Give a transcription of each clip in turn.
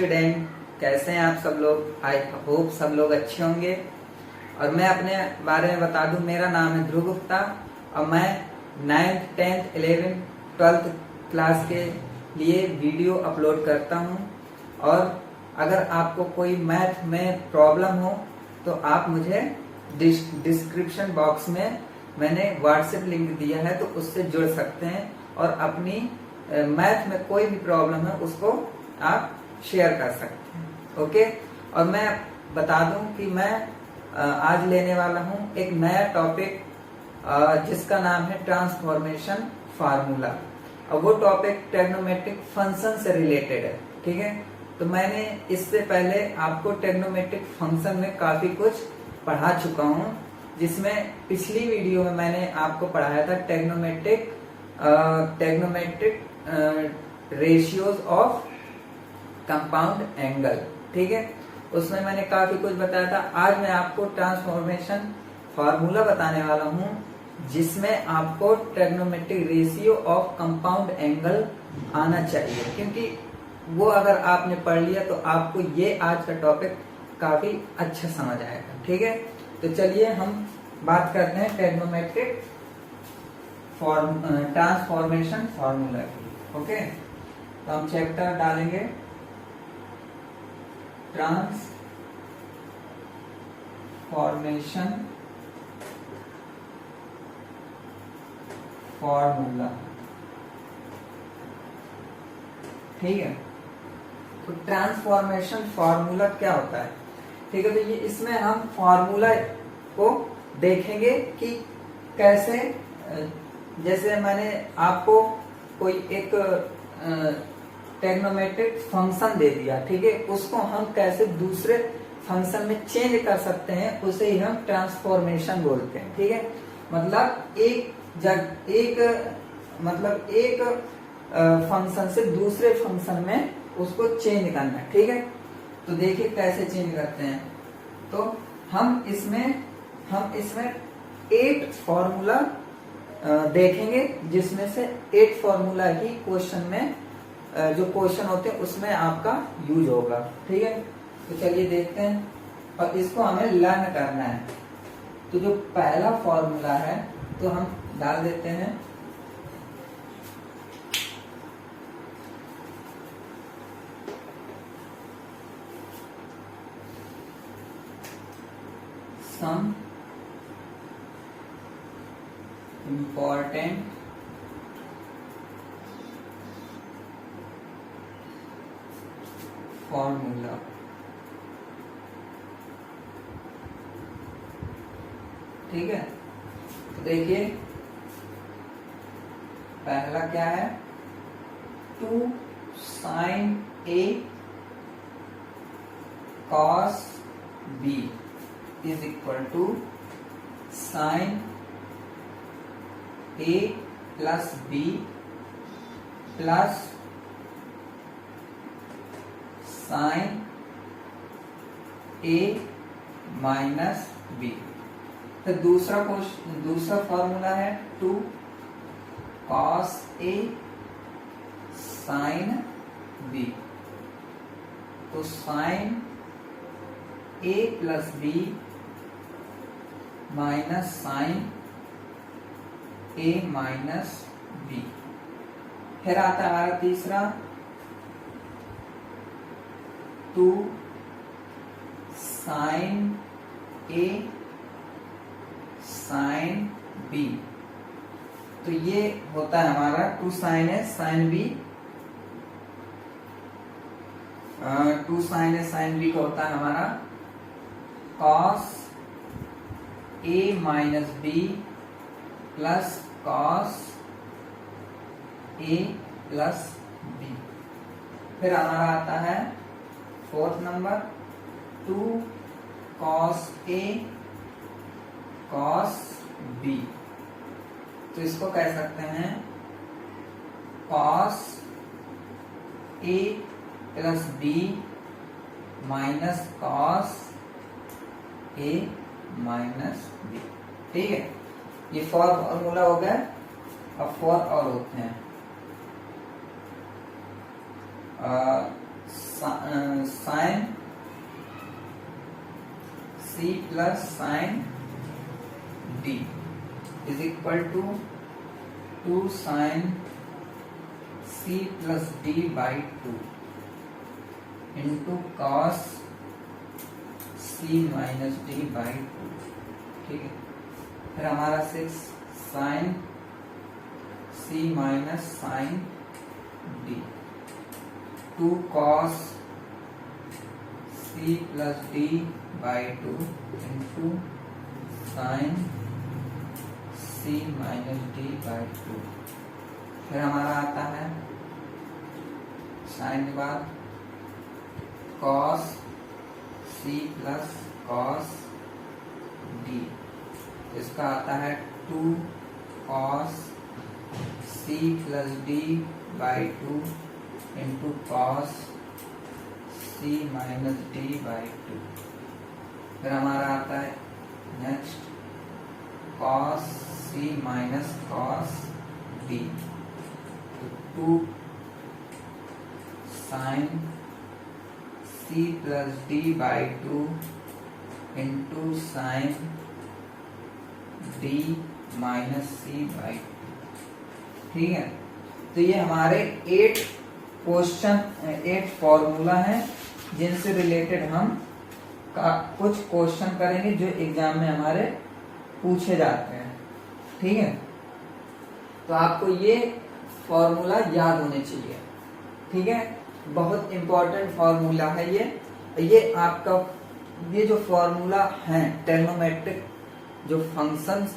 Student, कैसे हैं आप सब लोग। आई होप सब लोग अच्छे होंगे। और मैं अपने बारे में बता दूं, मेरा नाम है ध्रुव गुप्ता और मैं 9th 10th 11th 12th class के लिए वीडियो अपलोड करता हूं। और अगर आपको कोई मैथ में प्रॉब्लम हो तो आप मुझे डिस्क्रिप्शन बॉक्स में मैंने व्हाट्सएप लिंक दिया है, तो उससे जुड़ सकते हैं और अपनी मैथ में कोई भी प्रॉब्लम है उसको आप शेयर कर सकते हैं। ओके। और मैं बता दूं कि मैं आज लेने वाला हूं एक नया टॉपिक जिसका नाम है ट्रांसफॉर्मेशन फार्मूला। और वो टॉपिक ट्रिग्नोमेट्रिक फंक्शन से रिलेटेड है। ठीक है। तो मैंने इससे पहले आपको ट्रिग्नोमेट्रिक फंक्शन में काफी कुछ पढ़ा चुका हूं, जिसमें पिछली वीडियो में मैंने आपको पढ़ाया था trigonometric ratios of compound angle. ठीक है। उसमें मैंने काफी कुछ बताया था। आज मैं आपको ट्रांसफॉर्मेशन फार्मूला बताने वाला हूं, जिसमें आपको trigonometric ratio of compound angle आना चाहिए, क्योंकि वो अगर आपने पढ़ लिया तो आपको ये आज का टॉपिक काफी अच्छा समझ आएगा। ठीक है। तो चलिए हम बात करते हैं ट्रिग्नोमेट्रिक ट्रांसफॉर्मेशन फार्मूला की। ओके। तो हम चैप्टर डालेंगे ट्रांसफॉर्मेशन फार्मूला। ठीक है। तो ट्रांसफॉर्मेशन फार्मूला क्या होता है? ठीक है। तो ये इसमें हम फार्मूला को देखेंगे कि कैसे, जैसे मैंने आपको कोई एक ट्रिग्नोमेट्रिक फंक्शन दे दिया, ठीक है, उसको हम कैसे दूसरे फंक्शन में चेंज कर सकते हैं, उसे ही हम ट्रांसफॉर्मेशन बोलते हैं। ठीक है। मतलब एक फंक्शन से दूसरे फंक्शन में उसको चेंज करना है। ठीक है। तो देखिए कैसे चेंज करते हैं। तो हम इसमें 8 फॉर्मूला देखेंगे, जिसमें से 8 फॉर्मूला ही क्वेश्चन में जो क्वेश्चन होते हैं उसमें आपका यूज होगा। ठीक है। तो चलिए देखते हैं, और इसको हमें लर्न करना है। तो जो पहला फॉर्मूला है तो हम डाल देते हैं सम important फॉर्मूला। ठीक है। तो देखिए पहला क्या है, 2 sin A cos B is equal to sin A plus B plus sin A minus B। तो दूसरा फॉर्मूला है 2 cos A sin B। तो sin A plus B minus sin A minus B। फिर आता है हमारा तीसरा 2 sin A sin B। तो ये होता है हमारा 2 sin A sin B। 2 sin A sin B का होता है हमारा cos A minus B plus cos A plus B। फिर हमारा आता है 4th number 2 cos A cos B। तो इसको कह सकते हैं cos A plus B minus cos A minus B। ठीक है। ये फॉर्मूला हो गया। अब 4 और होते हैं sine C plus sine D is equal to 2 sine C plus D by 2 into cos C minus D by 2। ठीक है, फिर हमारा 6 sine C minus sine D 2 cos C plus D by 2 into sine C minus D by 2। फिर हमारा आता है sine के बाद cos C plus cos D, इसका आता है 2 cos C plus D by 2 into cos C minus D by 2। फिर हमारा आता है next cos C minus cos D, 2 sine C plus D by 2 into sine D minus C by 2। ठीक है, तो ये हमारे 8 फॉर्मूला हैं जिनसे रिलेटेड हम कुछ क्वेश्चन करेंगे जो एग्जाम में हमारे पूछे जाते हैं। ठीक है, तो आपको ये फॉर्मूला याद होने चाहिए। ठीक है, बहुत इंपॉर्टेंट फॉर्मूला है ये आपका, ये जो फॉर्मूला है ट्रिग्नोमेट्रिक जो फंक्शन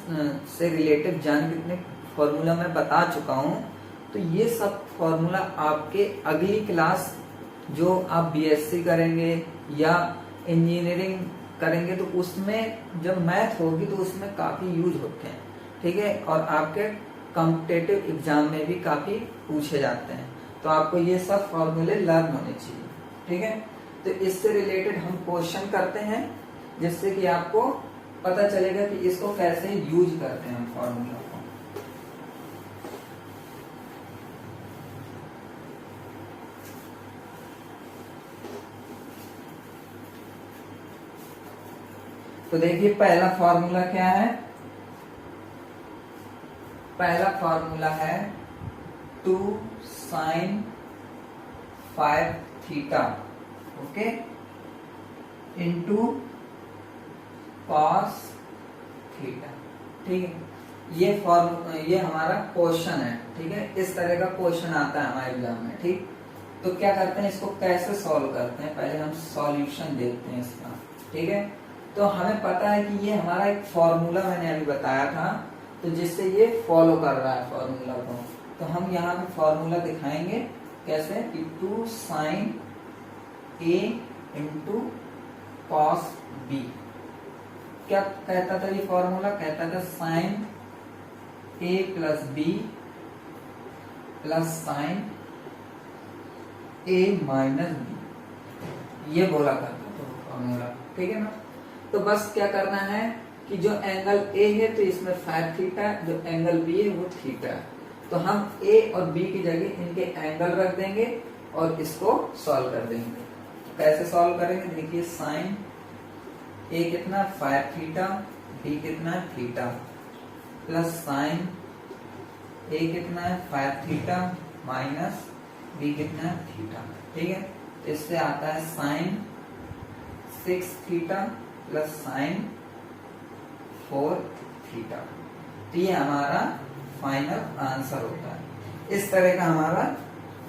से रिलेटेड जान कितने फॉर्मूला मैं बता चुका हूँ, तो ये सब फॉर्मूला आपके अगली क्लास जो आप बीएससी करेंगे या इंजीनियरिंग करेंगे तो उसमें जब मैथ होगी तो उसमें काफी यूज होते हैं। ठीक है, और आपके कॉम्पिटिटिव एग्जाम में भी काफी पूछे जाते हैं, तो आपको ये सब फॉर्मूले लर्न होने चाहिए। ठीक है, तो इससे रिलेटेड हम क्वेश्चन करते हैं जिससे कि आपको पता चलेगा कि इसको कैसे यूज करते हैं हम फॉर्मूला को। तो देखिए पहला फॉर्मूला क्या है, पहला फॉर्मूला है 2 sine 5 theta okay into cos theta. ठीक है, ये हमारा क्वेश्चन है। ठीक है, इस तरह का क्वेश्चन आता है हमारे एग्जाम में। ठीक, तो क्या करते हैं, इसको कैसे सॉल्व करते हैं, पहले हम सॉल्यूशन देखते हैं इसका। ठीक है, तो हमें पता है कि ये हमारा एक फॉर्मूला मैंने अभी बताया था, तो जिससे ये फॉलो कर रहा है फॉर्मूला को। तो हम यहाँ पे फॉर्मूला दिखाएंगे कैसे कि 2 साइन ए इंटू कॉस बी। क्या कहता था ये फॉर्मूला, कहता था साइन ए प्लस बी प्लस साइन ए माइनस बी, ये बोला करता था फॉर्मूला। ठीक है ना, तो बस क्या करना है कि जो एंगल ए है तो इसमें 5 थीटा, जो एंगल बी है वो थीटा है, तो हम ए और बी की जगह इनके एंगल रख देंगे और इसको सॉल्व कर देंगे। कैसे सॉल्व करेंगे, देखिए साइन ए कितना 5 थीटा, बी कितना थीटा, प्लस साइन ए कितना है 5 थीटा माइनस बी कितना थीटा। ठीक है, तो इससे आता है sine 6 theta plus sine 4 theta. तो ये हमारा फाइनल आंसर होता है। इस तरह का हमारा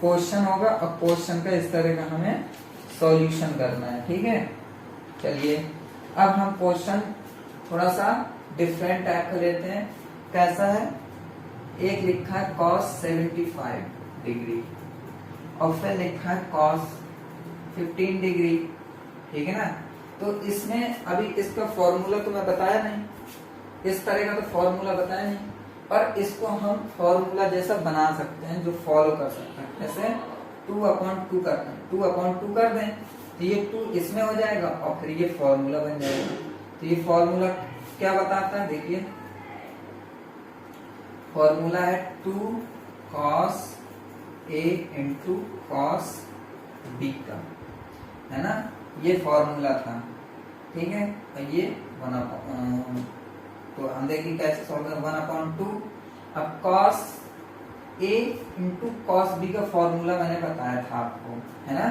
क्वेश्चन होगा और क्वेश्चन का इस तरह का हमें सॉल्यूशन करना है। ठीक है, चलिए अब हम क्वेश्चन थोड़ा सा डिफरेंट टाइप का लेते हैं। कैसा है, एक लिखा है cos 75 डिग्री और फिर लिखा है cos 15 डिग्री। ठीक है ना, तो इसमें अभी इसका फॉर्मूला तो मैं बताया नहीं, इस तरह का तो फॉर्मूला बताया नहीं, पर इसको हम फॉर्मूला जैसा बना सकते हैं जो फॉलो कर सकते हैं। जैसे 2/2 करते हैं, 2/2 कर दें तो ये 2 इसमें हो जाएगा और फिर ये फॉर्मूला बन जाएगा। तो ये फॉर्मूला क्या बताता है, देखिए फॉर्मूला है 2 cos A into cos B का, है ना, ये फॉर्मूला था, ठीक है। और ये तो हम देखिए कैसे सॉल्व करें, 1/2। अब cos a into cos b का फॉर्मूला मैंने बताया था आपको, है ना।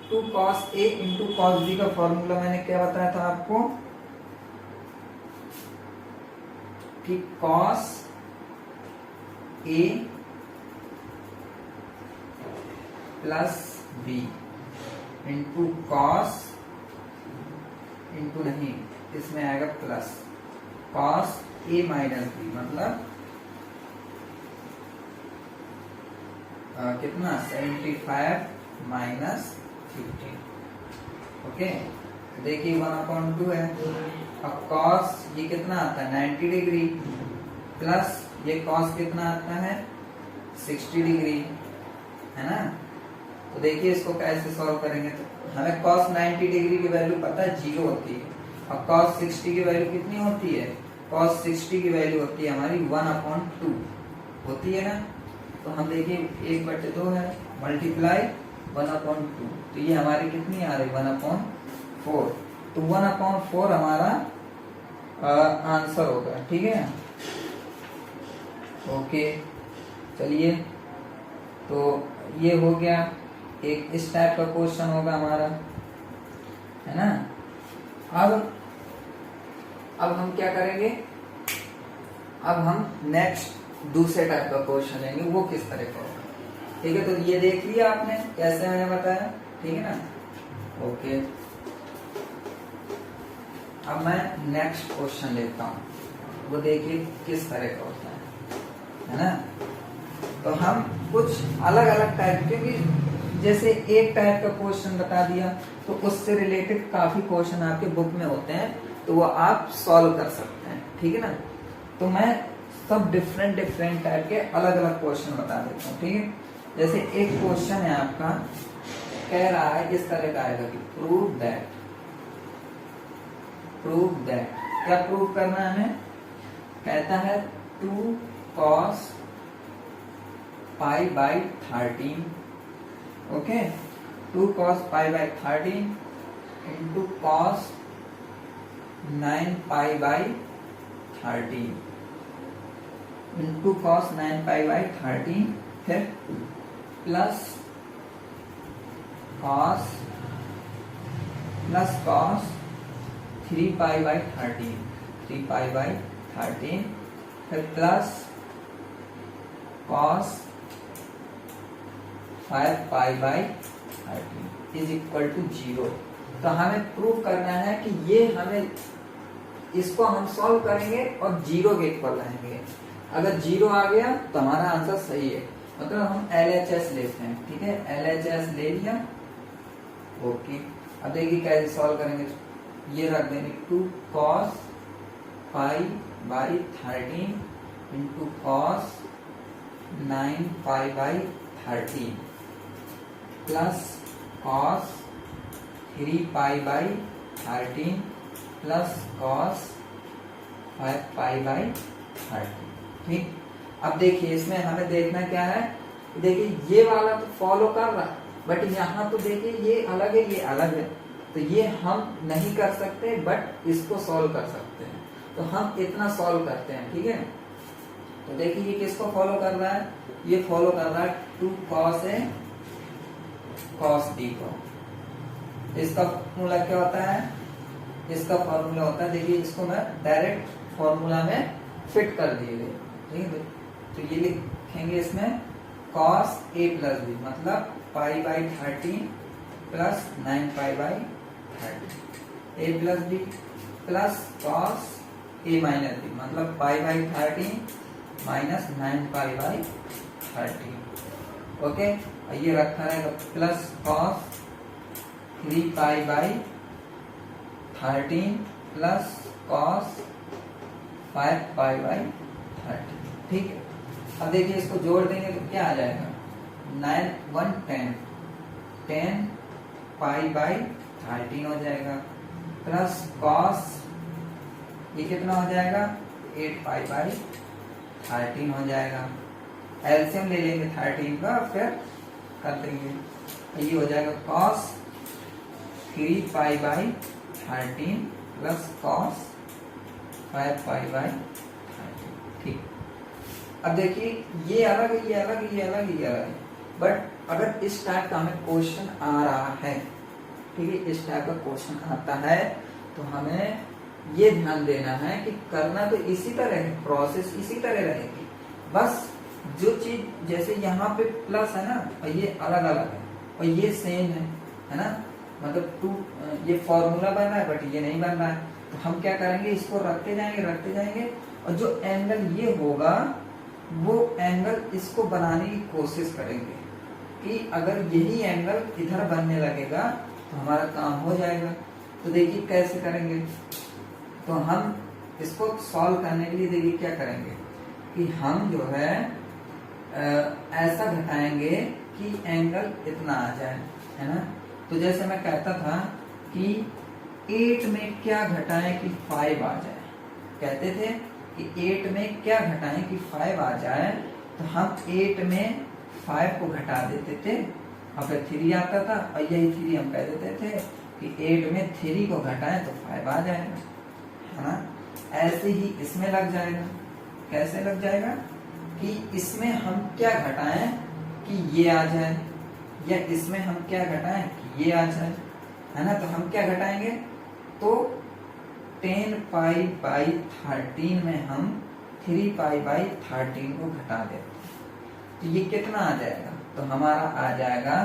2 cos a into cos b का फॉर्मूला मैंने क्या बताया था आपको कि cos a plus b into cos, into नहीं, इसमें आएगा plus, cos a minus b, मतलब कितना 75 माइनस 15, ओके। देखिए 1/2 है। अब cos ये कितना आता है 90 डिग्री, प्लस ये cos कितना आता है 60 डिग्री, है ना। तो देखिए इसको कैसे सॉल्व करेंगे, तो हमें cos 90 डिग्री की वैल्यू पता है 0 होती है, और cos 60 की वैल्यू कितनी होती है, cos 60 की वैल्यू होती है हमारी 1/2 होती है ना। तो हम देखिए 1/2 है, मल्टीप्लाई 1/2, तो ये हमारी कितनी आ रही 1/4, तो 1/4 हमारा आंसर होगा, ठीक है। ओके, चलिए, तो ये हो गया एक इस टाइप का क्वेश्चन होगा हमारा, है ना। अब हम क्या करेंगे, अब हम नेक्स्ट दूसरे टाइप का क्वेश्चन लेंगे, वो किस तरह का होगा, ठीक है। तो ये देख लिया आपने कैसे मैंने बताया, ठीक है ना। ओके, अब मैं नेक्स्ट क्वेश्चन लेता हूँ, वो देखिए किस तरह का होता है ना। तो हम कुछ अलग अलग टाइप के भी, जैसे एक टाइप का क्वेश्चन बता दिया तो उससे रिलेटेड काफी क्वेश्चन आपके बुक में होते हैं, तो वो आप सॉल्व कर सकते हैं, ठीक है ना। तो मैं सब डिफरेंट टाइप के अलग अलग क्वेश्चन बता देता हूँ, ठीक है। जैसे एक क्वेश्चन है आपका, कह रहा है इस तरह का आएगा कि प्रूव दैट, क्या प्रूव करना है हमें, कहता है 2 cos π/13, okay, 2 cos π/13 into cos 9π/13 into cos 9π/13, फिर प्लस cos 3π/13, फिर plus cos 5π/13 is equal to 0। तो हमें प्रूव करना है कि ये हमें, इसको हम सॉल्व करेंगे और 0 के इक्वल लाएंगे। अगर 0 आ गया तो हमारा आंसर सही है, मतलब हम LHS लेते हैं, ठीक है। LHS ले लिया, ओके। अब देखिए कैसे सॉल्व करेंगे, ये रख देंगे 2 cos π/13 into cos 9π/13 plus cos 3π/13 plus cos 5π/13, ठीक। अब देखिए इसमें हमें देखना क्या है, देखिए ये वाला तो फॉलो कर रहा, बट यहाँ तो देखिए ये अलग है, ये अलग है, तो ये हम नहीं कर सकते, बट इसको सॉल्व कर सकते हैं। तो हम इतना सॉल्व करते हैं, ठीक है। तो देखिए ये किसको फॉलो कर रहा है, ये फॉलो कर रहा है 2 cos A cos B को। इसका फॉर्मूला क्या होता है, इसका फॉर्मूला होता है, देखिए इसको मैं डायरेक्ट फॉर्मूला में फिट कर दिए, ठीक है। तो ये लिखेंगे इसमें cos A प्लस B, मतलब π/13 plus 9π/13 A plus B plus cos A minus B, मतलब π/13 माइनस 9π/13, ओके। और ये रखा रहेगा प्लस cos 3π/13 प्लस cos 5π/13, ठीक है। अब देखिए इसको जोड़ देंगे तो क्या आ जाएगा, 9 1 10 π/13 हो जाएगा, प्लस cos ये कितना हो जाएगा 8π/13 हो जाएगा। एलसीएम ले लेंगे 13 का, फिर कर देंगे, ये हो जाएगा cos 3 pi by 13 plus cos 5 pi by 13। ठीक, अब देखिए ये अलग है, ये अलग है, ये अलग है, ये अलग है, बट अगर इस टाइप का हमें क्वेश्चन आ रहा है, ठीक है, इस टाइप का क्वेश्चन आता है तो हमें ये ध्यान देना है कि करना तो इसी तरह है, प्रोसेस इसी तरह रहेगी, बस जो चीज जैसे यहाँ पे प्लस है ना और ये अलग अलग है और ये सेम है ना, मतलब ये फॉर्मूला बन रहा है बट ये नहीं बन रहा है, तो हम क्या करेंगे, इसको रखते जाएंगे और जो एंगल ये होगा वो एंगल इसको बनाने की कोशिश करेंगे कि अगर यही एंगल इधर बनने लगेगा तो हमारा काम हो जाएगा। तो देखिए कैसे करेंगे, तो हम इसको सॉल्व करने के लिए देखिए क्या करेंगे कि हम जो है ऐसा घटाएंगे कि एंगल इतना आ जाए, है ना। तो जैसे मैं कहता था कि 8 में क्या घटाएं कि 5 आ जाए, कहते थे कि 8 में क्या घटाएं कि 5 आ जाए, तो हम 8 में 5 को घटा देते थे और फिर 3 आता था और यही 3 हम कह देते थे कि 8 में 3 को घटाएं तो 5 आ जाएगा, है ना। ऐसे ही इसमें लग जाएगा, कैसे लग जाएगा कि इसमें हम क्या घटाएं कि ये आ जाए, या इसमें हम क्या घटाएं कि ये आ जाए, है ना। तो हम क्या घटाएंगे, तो 10 पाई बाई 13 में हम 3 पाई बाई 13 को घटा देते हैं, तो ये कितना आ जाएगा, तो हमारा आ जाएगा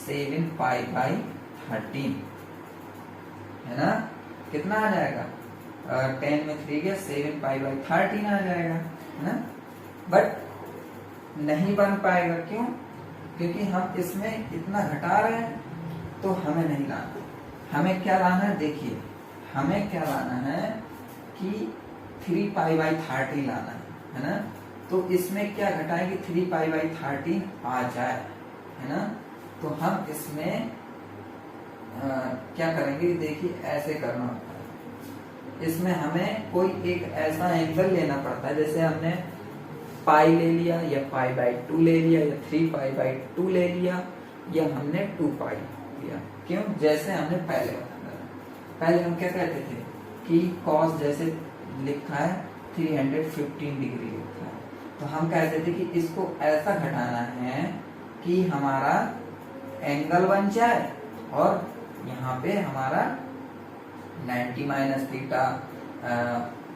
7 पाई बाई 13, है ना। कितना आ जाएगा, 10 में 3 गया, 7 पाई बाई 13 आ जाएगा, है ना। बट नहीं बन पाएगा, क्यों, क्योंकि हम इसमें इतना घटा रहे हैं तो हमें नहीं लाना, हमें क्या लाना है, देखिए हमें क्या लाना है कि 3 पाई बाई 13 लाना है ना। तो इसमें क्या घटाएंगे, 3 पाई बाई 13 आ जाए, है ना। तो हम इसमें क्या करेंगे, देखिए ऐसे करना होता है, इसमें हमें कोई एक ऐसा एंगल लेना पड़ता है, जैसे हमने पाई ले लिया या पाई बाई 2 ले लिया या 3 पाई बाई 2 ले लिया या हमने 2 पाई लिया, क्यों, जैसे हमने पहले हम क्या कहते थे कि cos जैसे लिखा है 315 डिग्री लिखा है, तो हम कहते थे कि इसको ऐसा घटाना है कि हमारा एंगल बन जाए और यहाँ पे हमारा 90 माइनस थीटा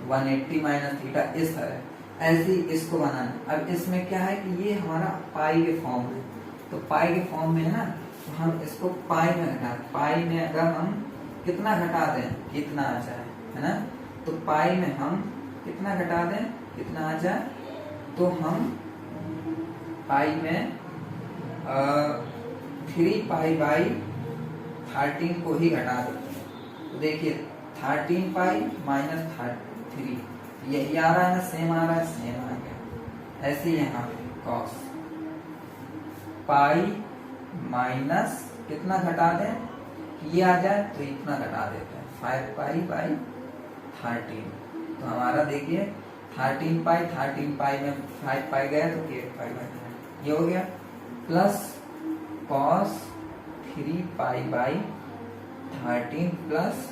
180 माइनस थीटा इस तरह ऐसे इसको बनाना। अब इसमें क्या है कि ये हमारा पाई के फॉर्म है, तो पाई के फॉर्म में है ना, तो हम इसको पाई में घटा, पाई में अगर हम कितना घटा दें कितना आ जाए, है ना। तो पाई में हम कितना घटा दें कितना आ जाए, तो हम पाई में 3 पाई बाई 13 को ही घटा देते हैं। तो देखिए 13 पाई माइनस 3 यही आ रहा है ना, सेम आ रहा है, सेम आ गया। ऐसे यहाँ पे cos पाई माइनस कितना घटा दें ये आ जाए, तो इतना घटा देते हैं 5 पाई बाई 13। तो हमारा देखिए 13 पाई में 5 पाई गया तो 8 पाई बाई ये हो गया, plus cos 3 pi by 13 plus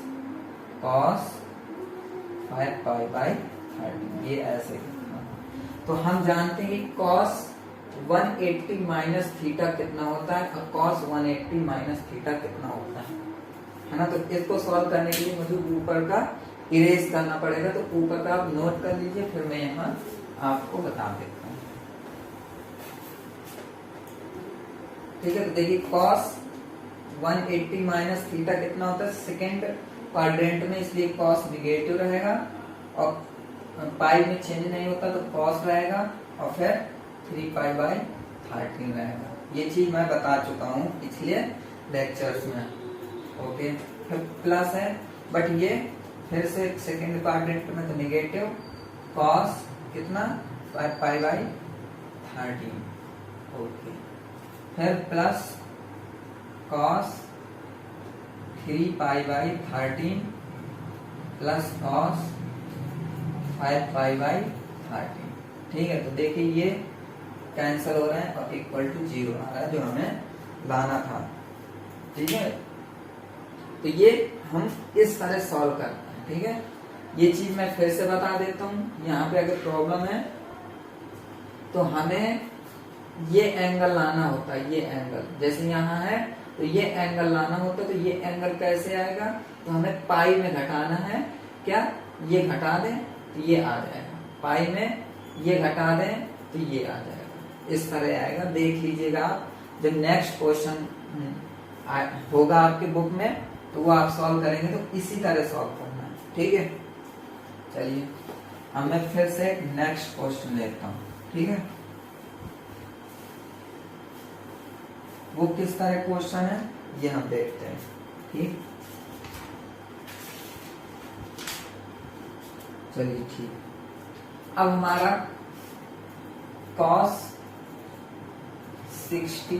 cos 5 pi by 13, ये ऐसे। तो हम जानते हैं कि cos 180 माइनस थीटा कितना होता है और cos 180 माइनस थीटा कितना होता है ना। तो इसको सॉल्व करने के लिए मुझे ऊपर का इरेज करना पड़ेगा, तो ऊपर का आप नोट कर लीजिए, फिर मैं यहाँ आपको बता देता हूँ। ठीक है, तो देखिए cos 180 माइनस थीटा कितना होता है सेकेंड क्वाड्रेंट में, इसलिए cos निगेटिव रहेगा और पाई में चेंज नहीं होता तो cos रहेगा और फिर 3 पाई बाई 13 रहेगा। ये चीज मैं बता चुका हूँ पिछले लेक्चर्स में, ओके। फिर प्लस है बट ये फिर से सेकेंड क्वाड्रेंट में तो निगेटिव, cos कितना 5 पाई बाई 13, ओके। फिर plus cos 3 pi by 13 plus cos 5 pi by 13, ठीक है। तो देखिए ये कैंसिल हो रहा है और इक्वल टू 0 आ रहा है जो हमें लाना था। ठीक है। तो ये हम इस तरह सॉल्व करते हैं। ठीक है, ये चीज मैं फिर से बता देता हूँ। यहाँ पे अगर प्रॉब्लम है तो हमें ये एंगल लाना होता है, ये एंगल जैसे यहाँ है तो ये एंगल लाना होता है। तो ये एंगल कैसे आएगा, तो हमें पाई में घटाना है। क्या, ये घटा दें तो ये आ जाएगा, पाई में ये घटा दें तो ये आ जाएगा, इस तरह आएगा। देख लीजिएगा आप, जब नेक्स्ट क्वेश्चन होगा आपके बुक में तो वो आप सॉल्व करेंगे तो इसी तरह सॉल्व करना है। ठीक है, चलिए अब मैं फिर से नेक्स्ट क्वेश्चन लेता हूँ। ठीक है, वो किस तरह क्वेश्चन है ये हम देखते हैं। ठीक, चलिए ठीक। अब हमारा cos 60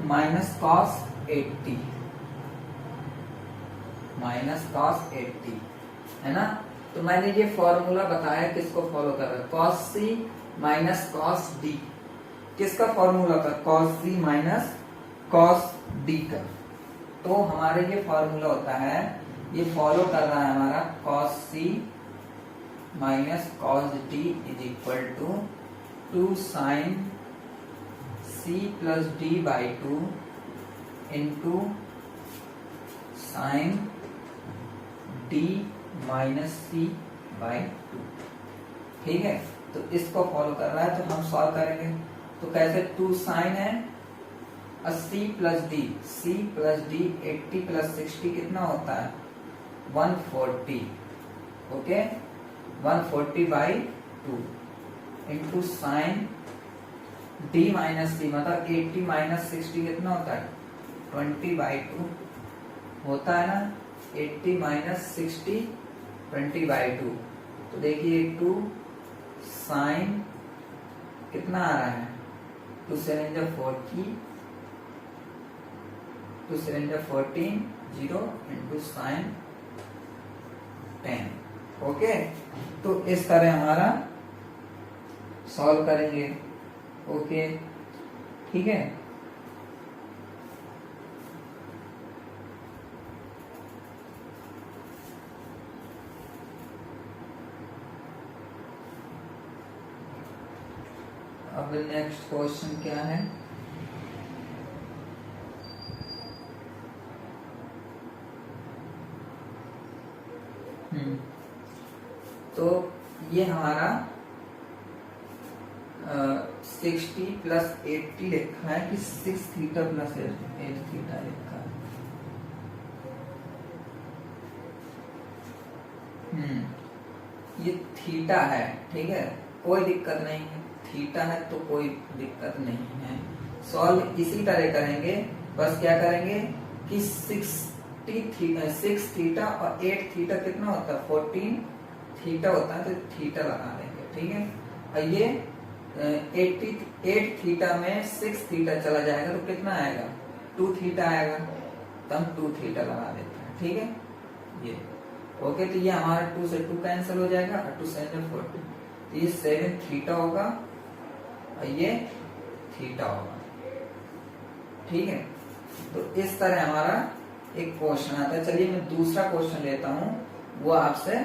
माइनस cos 80 है ना। तो मैंने ये फॉर्मूला बताया, किसको फॉलो कर रहा है, cos C minus cos D। किसका फॉर्मूला था, cos C minus cos D का। तो हमारे ये फॉर्मूला होता है, ये फॉलो कर रहा है हमारा cos C minus cos D is equal to 2 sin C plus D by 2 into sin D minus C by 2। ठीक है, तो इसको फॉलो कर रहा है तो हम सॉल्व करेंगे। तो कैसे, 2 sin है 80 plus D, C plus D 80 plus 60 कितना होता है 140। Okay, 140 by 2 into sign D minus C, मतलब 80 माइनस 60 कितना होता है 20 बाई 2 होता है ना। 80 माइनस 60 20 बाई 2, तो देखिए 2 साइन कितना आ रहा है 2 7 40, 2 7 14 0 इंटू साइन 10। ओके, तो इस तरह हमारा सॉल्व करेंगे। ओके, ठीक है। अब नेक्स्ट क्वेश्चन क्या है, तो ये हमारा 60 प्लस 80 लिखा है कि 6 थीटा प्लस 8 थीटा लिखा है। ये थीटा है, ठीक है, कोई दिक्कत नहीं है, थीटा है तो कोई दिक्कत नहीं है। सॉल्व इसी तरह करेंगे, बस क्या करेंगे कि 6 थीटा और 8 थीटा कितना होता है 14 थीटा होता है, तो थीटा लगा देंगे। ठीक है, और ये 8 थीटा में 6 थीटा चला जाएगा तो कितना आएगा 2 थीटा आएगा, तो हम 2 थीटा लगा देते हैं। ठीक है, ये ओके। तो ये हमारा 2 से 2 कैंसिल हो जाएगा और 2 7 14, तो ये 7 थीटा होगा और ये थीटा होगा। ठीक है, तो इस तरह हमारा एक क्वेश्चन आता है। चलिए मैं दूसरा क्वेश्चन लेता हूं, वो आपसे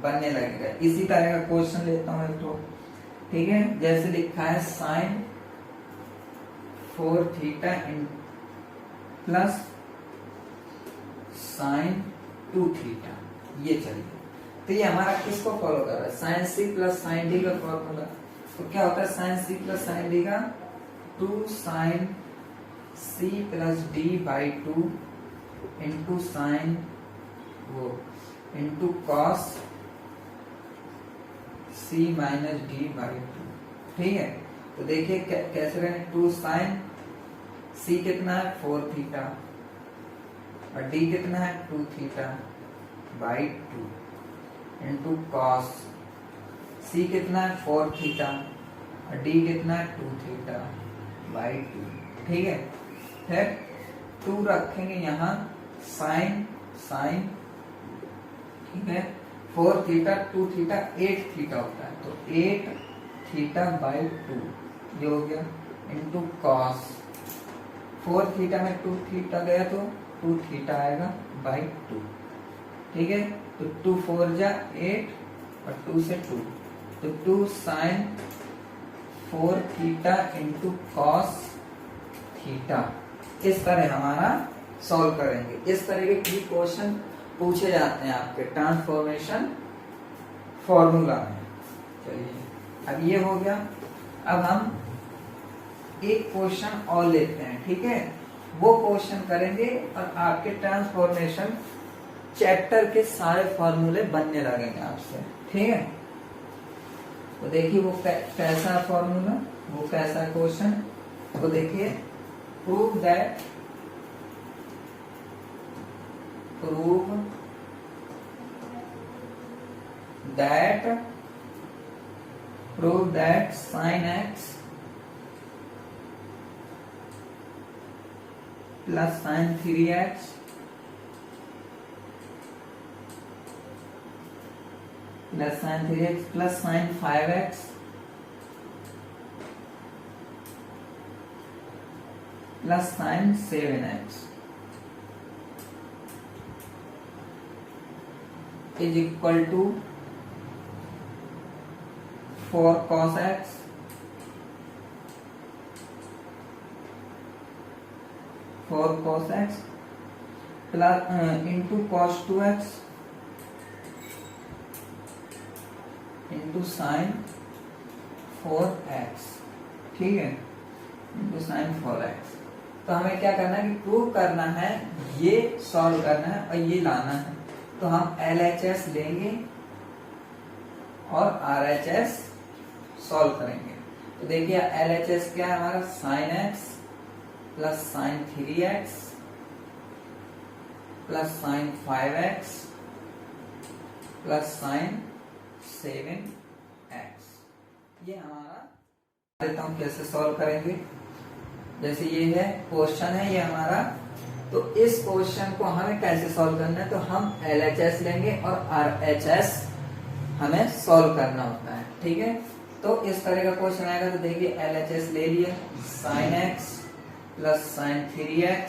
बनने लगेगा। इसी तरह का क्वेश्चन लेता हूं एक तो, ठीक है, जैसे लिखा है sine 4 theta plus sine 2 theta. ये चलिए, तो ये हमारा किसको फॉलो कर रहा है, sine C plus sine D का फॉर्मूला। तो क्या होता है sine C plus sine D का 2 sine C plus D by 2 into sine वो into cos C minus D by 2। ठीक है, तो देखिए कैसे रहेंगे, 2 साइन सी कितना है 4 थीटा और डी कितना है 2 थीटा बाई 2 इंटू कॉस सी कितना है 4 थीटा और डी कितना है 2 थीटा बाई 2। ठीक है, फिर 2 रखेंगे यहाँ, साइन साइन, ठीक है, 4 थीटा 2 थीटा 8 थीटा होता है, तो 8 थीटा बाई 2 ये हो गया इंटू कॉस 4 थीटा में 2 थीटा गया तो 2 थीटा आएगा बाई 2। ठीक है, तो 2 4 जा 8 और 2 से 2 तो 2 sine 4 theta into cos theta. इस तरह हमारा सॉल्व करेंगे। इस तरह के क्वेश्चन पूछे जाते हैं आपके ट्रांसफॉर्मेशन फॉर्मूला में। चलिए, अब ये हो गया। अब हम एक क्वेश्चन और लेते हैं, ठीक है, वो क्वेश्चन करेंगे और आपके ट्रांसफॉर्मेशन चैप्टर के सारे फॉर्मूले बनने लगेंगे आपसे। ठीक है, तो देखिए वो कैसा फॉर्मूला, वो कैसा क्वेश्चन, तो देखिए prove that sin x plus sin 3x plus sin 3x plus sin 5x plus sin 7x is equal to 4 cos x plus into cos 2x into sin 4x। ठीक है, into sin 4x। तो हमें क्या करना है कि prove करना है, ये सॉल्व करना है और ये लाना है। तो हम LHS लेंगे और RHS सॉल्व करेंगे। तो देखिए LHS क्या है हमारा, sin x plus sin 3x plus sin 5x plus sin 7x। ये हमारा, देता हूं कैसे सॉल्व करेंगे। जैसे ये है क्वेश्चन है ये हमारा, तो इस क्वेश्चन को हमें कैसे सॉल्व करना है, तो हम LHS लेंगे और RHS हमें सॉल्व करना होता है। ठीक है, तो इस तरह का क्वेश्चन आएगा। तो देखिए LHS ले लिया, sin x plus sin 3x,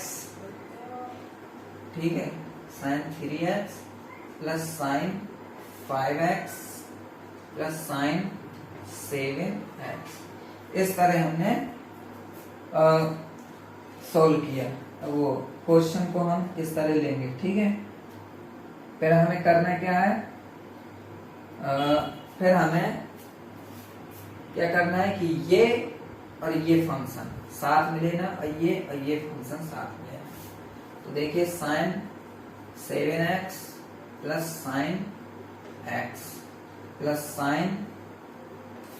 ठीक है, sin 3x plus sin 5x plus sin 7x। इस तरह हमने सॉल्व किया। वो क्वेश्चन को हम इस तरह लेंगे। ठीक है, फिर हमें करना क्या है, फिर हमें क्या करना है कि ये और ये फंक्शन साथ में लेना और ये फंक्शन साथ में लेना। तो देखिए sin 7x plus sin x plus sin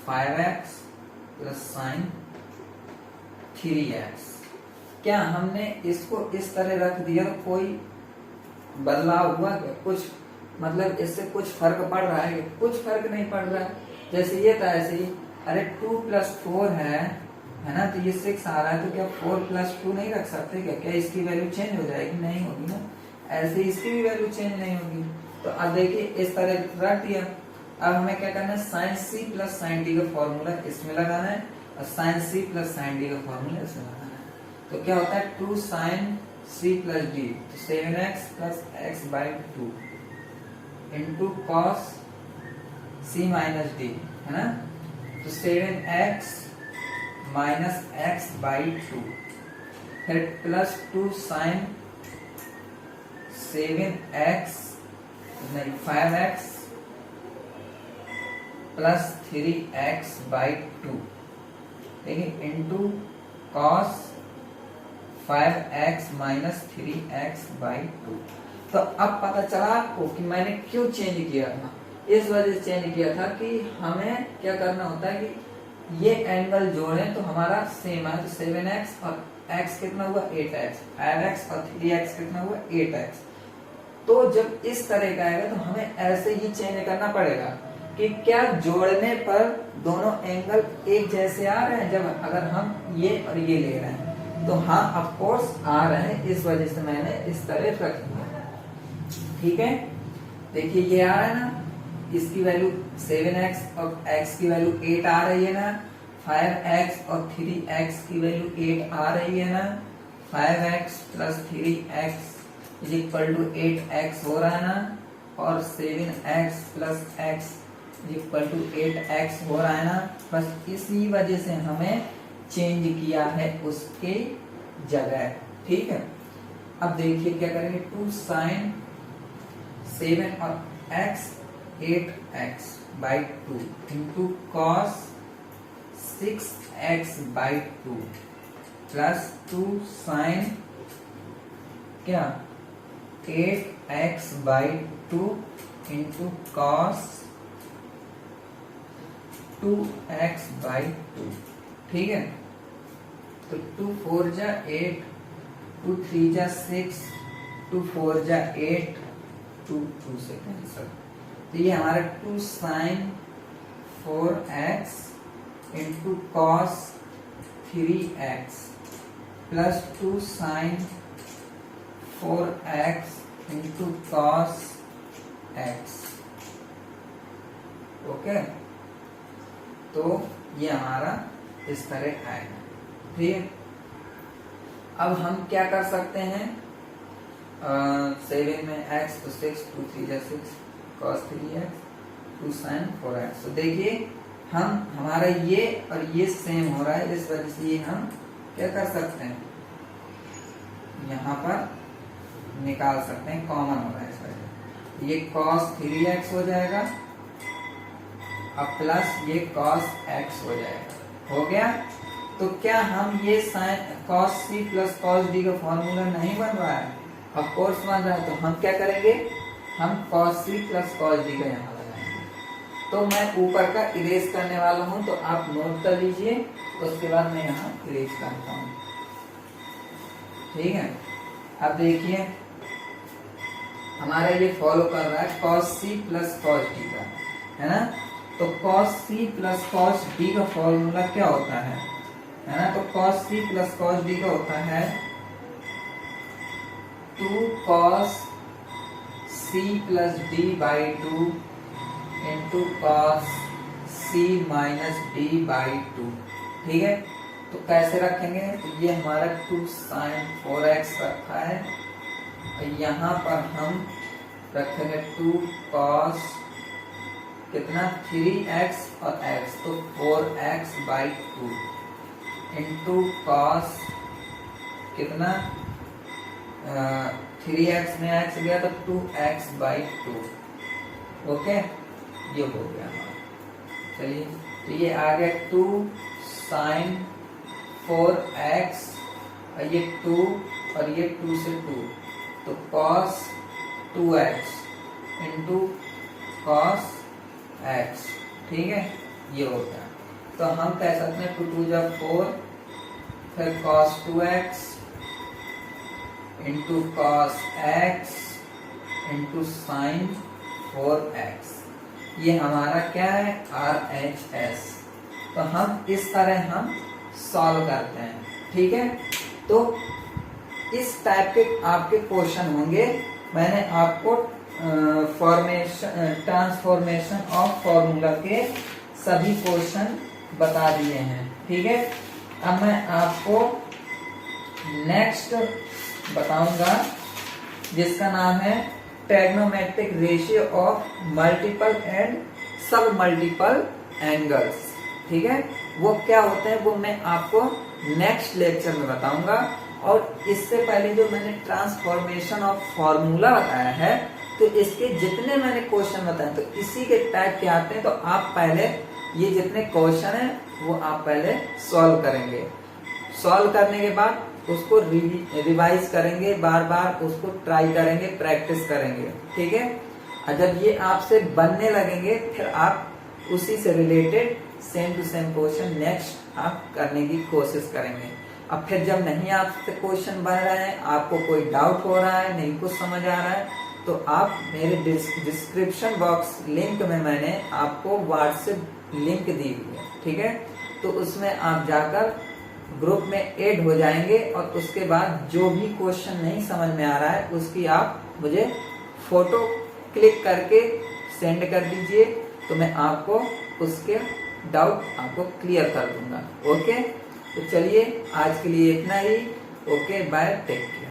5x plus sin 3x। क्या हमने इसको इस तरह रख दिया तो कोई बदलाव हुआ क्या, कुछ मतलब इससे कुछ फर्क पड़ रहा है? कुछ फर्क नहीं पड़ रहा है। जैसे ये था ऐसे ही, अरे 2 प्लस 4 है ना, तो ये 6 आ रहा है, तो क्या 4 प्लस 2 नहीं रख सकते क्या? क्या इसकी वैल्यू चेंज हो जाएगी? नहीं होगी ना, ऐसे इसकी भी वैल्यू चेंज नहीं होगी। तो अब देखिए इस तरह रख दिया। अब हमें क्या करना है, sine C plus sine D का फॉर्मूला इसमें लगाना है और sine C plus sine D का फॉर्मूला इसमें लगाना है। तो क्या होता है 2 साइन सी प्लस डी, तो 7x plus x by 2 into cos C minus D, है ना, तो 7x माइनस एक्स बाई 2, फिर प्लस 2 साइन 7x नहीं 5x प्लस 3x बाई 2, देखिए into cos 5x minus 3x by 2। तो अब पता चला आपको कि मैंने क्यों चेंज किया था। इस वजह से चेंज किया था कि हमें क्या करना होता है कि ये एंगल जोड़ें तो हमारा सेम है। तो 7x और x कितना हुआ 8x, 5x और 3x कितना हुआ 8x। तो जब इस तरह का आएगा तो हमें ऐसे ही चेंज करना पड़ेगा कि क्या जोड़ने पर दोनों एंगल एक जैसे आ रहे हैं। जब अगर हम ये और ये ले रहे हैं तो हाँ ऑफ कोर्स आ रहे हैं, इस वजह से मैंने इस तरह रख दिया। ठीक है, देखिए ये आ रहा है ना, इसकी वैल्यू 7x और x की वैल्यू 8 आ रही है ना, 5x और 3x की वैल्यू 8 आ रही है ना, 5x plus 3x is equal to 8x हो रहा है ना, और 7x प्लस x is equal to 8x हो रहा है ना। बस इसी वजह से हमें चेंज किया है उसके जगह, ठीक है। अब देखिए क्या करेंगे, 2 sin 7 और x 8x by 2 into cos 6x by 2 plus 2 sin क्या 8x by 2 into cos 2x by 2, ठीक है। तो 2 4 जा 8, 2 3 जा 6, 2 4 जा 8, 2 2 से कैंसिल। तो ये हमारा 2 sin 4x into cos 3x plus 2 sin 4x into cos x, okay. तो ये हमारा इस तरह आएगा, ठीक है। अब हम क्या कर सकते हैं, 7 में x तो 6, 2 3 जा 6, cos 3x 2 sin 4x। तो देखिए हम हमारा ये और ये सेम हो रहा है, इस वजह से ये हम क्या कर सकते हैं, यहाँ पर निकाल सकते हैं, कॉमन हो रहा है इस वजह। ये cos 3x हो जाएगा अब प्लस ये cos x हो जाएगा, हो गया। तो क्या हम ये sin cos c plus cos d का फॉर्मूला नहीं बन रहा है, ऑफ कोर्स बन रहा है। तो हम क्या करेंगे, हम cos c plus cos d का यहाँ लगाएंगे। तो मैं ऊपर का इरेज करने वाला हूं, तो आप नोट कर लीजिए, उसके बाद मैं यहाँ इरेज करता हूँ, ठीक है। अब देखिए हमारा ये फॉलो कर रहा है cos c plus cos d का, है ना। तो cos c plus cos d का फॉर्मूला क्या होता है ना। तो cos c plus cos d का होता है 2 cos c plus d by 2 into cos c minus d by 2, ठीक है। तो कैसे रखेंगे, तो ये हमारा 2 sin 4x रखा है, और यहाँ पर हम रखेंगे 2 cos कितना 3x और x, तो 4x बाई 2 इंटू cos कितना 3x में x गया तो 2x बाई 2, ओके। ये हो गया हमारा, चलिए। तो ये आ गया 2 sin 4x, और ये 2 और ये 2 से 2, तो cos 2x into cos x, ठीक है। ये हो गया। तो हम कह सकते हैं 2 2 जा 4, फिर cos 2x into cos x into sin 4x, ये हमारा क्या है RHS। तो हम इस तरह हम सॉल्व करते हैं, ठीक है। तो इस टाइप के आपके क्वेश्चन होंगे। मैंने आपको ट्रांसफॉर्मेशन ऑफ फॉर्मूला के सभी क्वेश्चन बता दिए हैं, ठीक है। अब मैं आपको नेक्स्ट बताऊंगा जिसका नाम है trigonometric ratio of multiple and सब मल्टीपल एंगल्स, ठीक है। वो क्या होते हैं वो मैं आपको नेक्स्ट लेक्चर में बताऊंगा। और इससे पहले जो मैंने ट्रांसफॉर्मेशन ऑफ फॉर्मूला बताया है, तो इसके जितने मैंने क्वेश्चन बताए तो इसी के टाइप के आते हैं। तो आप पहले ये जितने क्वेश्चन हैं वो आप पहले सॉल्व करेंगे, सॉल्व करने के बाद उसको रिवाइज करेंगे, बार बार उसको ट्राई करेंगे, प्रैक्टिस करेंगे, ठीक है। और जब ये आपसे बनने लगेंगे फिर आप उसी से related same to same question next आप करने की कोशिश करेंगे। अब फिर जब नहीं आपसे क्वेश्चन बन रहे हैं, आपको कोई डाउट हो रहा है, नहीं कुछ समझ आ रहा है, तो आप मेरे डिस्क्रिप्शन बॉक्स लिंक में मैंने आपको व्हाट्सएप लिंक दी हुई है, ठीक है। तो उसमें आप जाकर ग्रुप में ऐड हो जाएंगे, और उसके बाद जो भी क्वेश्चन नहीं समझ में आ रहा है उसकी आप मुझे फोटो क्लिक करके सेंड कर दीजिए, तो मैं आपको उसके डाउट आपको क्लियर कर दूंगा। ओके, तो चलिए आज के लिए इतना ही। Okay, bye, take care.